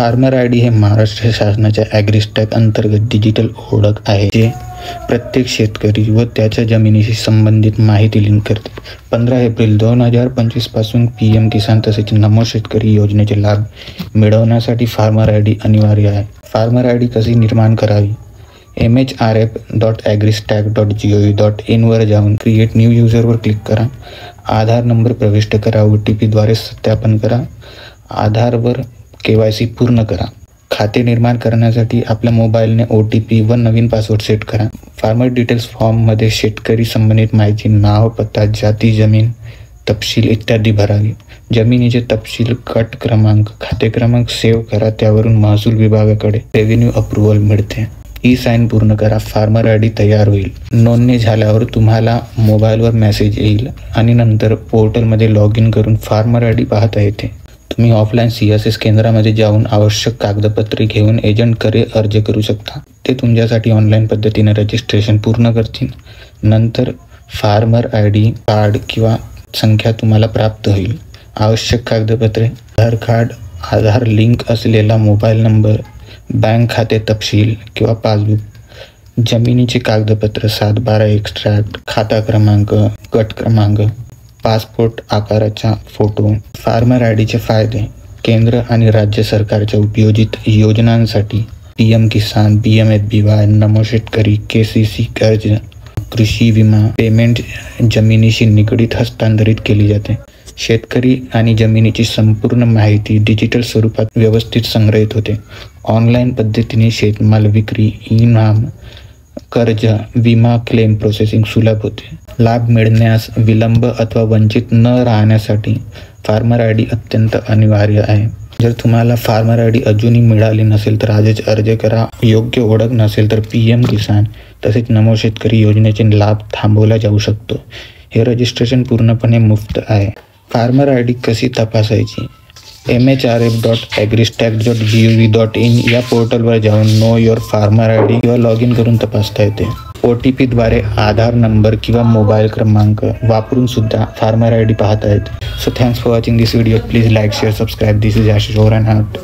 Farmer I D हे महाराष्ट्र शासनाच्या AgriStack अंतर्गत डिजिटल ओळख आहे, जे प्रत्येक शेतकरी व त्याच्या जमिनीशी संबंधित माहिती लिंक करते. 15 एप्रिल 2025 पासून PM किसान तसेच नमो शेतकरी योजनेचे लाभ मिळवण्यासाठी फार्मर आय डी अनिवार्य आहे. फार्मर आय डी कशी निर्माण करावी? mhrf.agristack.gov.in वर जाऊन क्रिएट न्यू यूजरवर क्लिक करा. आधार नंबर प्रविष्ट करा. OTP द्वारे सत्यापन करा. आधारवर KYC पूर्ण करा. खाते निर्माण करण्यासाठी आपल्या मोबाईलने OTP व नवीन पासवर्ड सेट करा. फार्मर डिटेल्स फॉर्ममध्ये शेतकरी संबंधित माहिती, नाव, पत्ता, जाती, जमीन तपशील इत्यादी भरावी. जमिनीचे तपशील, गट क्रमांक, खाते क्रमांक सेव्ह करा. त्यावरून महसूल विभागाकडे रेव्हेन्यू अप्रूव्हल मिळते. साइन पूर्ण करा. फार्मर आय डी तयार होईल. नोंदणी झाल्यावर तुम्हाला मोबाईलवर मेसेज येईल आणि नंतर पोर्टलमध्ये लॉग इन करून फार्मर आय डी पाहता येते. तुम्ही ऑफलाईन CSS केंद्रामध्ये जाऊन आवश्यक कागदपत्रे घेऊन एजंटकडे अर्ज करू शकता. ते तुमच्यासाठी ऑनलाईन पद्धतीने रजिस्ट्रेशन पूर्ण करतील. नंतर फार्मर आय डी कार्ड किंवा संख्या तुम्हाला प्राप्त होईल. आवश्यक कागदपत्रे: आधार कार्ड, आधार लिंक असलेला मोबाईल नंबर, बँक खाते तपशील किंवा पासबुक, जमिनीचे कागदपत्र 7/12 एक्स्ट्रॅक्ट, खाता क्रमांक, गट क्रमांक, पासपोर्ट आकाराचा फोटो. फार्मर आय डीचे फायदे: केंद्र आणि राज्य सरकारच्या उपयोजित योजनांसाठी PM किसान, PMFBY, नमो शेतकरी, KCC कर्ज, कृषी विमा, पेमेंट जमिनीशी निगडीत हस्तांतरित केली जाते. शेतकरी आणि जमिनीची संपूर्ण माहिती डिजिटल स्वरूपात व्यवस्थित संग्रहित होते. ऑनलाईन पद्धतीने शेतमाल विक्री, इनाम, कर्ज, विमा क्लेम प्रोसेसिंग सुलभ होते. लाभ मिळण्यास विलंब अथवा वंचित न राहण्यासाठी फार्मर आय डी अत्यंत अनिवार्य आहे. जर तुम्हाला फार्मर आय डी अजूनही मिळाली नसेल तर आजच अर्ज करा. योग्य ओळख नसेल तर PM किसान तसेच नमो शेतकरी योजनेचे लाभ थांबवला जाऊ शकतो. हे रजिस्ट्रेशन पूर्णपणे मुफ्त आहे. फार्मर आय डी कशी तपासायची? mhrf.agristack.gov.in या पोर्टलवर जाऊन know your farmer I D किंवा लॉग इन करून तपासता येते. OTP द्वारे आधार नंबर किंवा मोबाईल क्रमांक वापरून सुद्धा फार्मर आय डी पाहता येते. So thanks for watching this video. Please like, share, subscribe. This is Ashish Ouran out.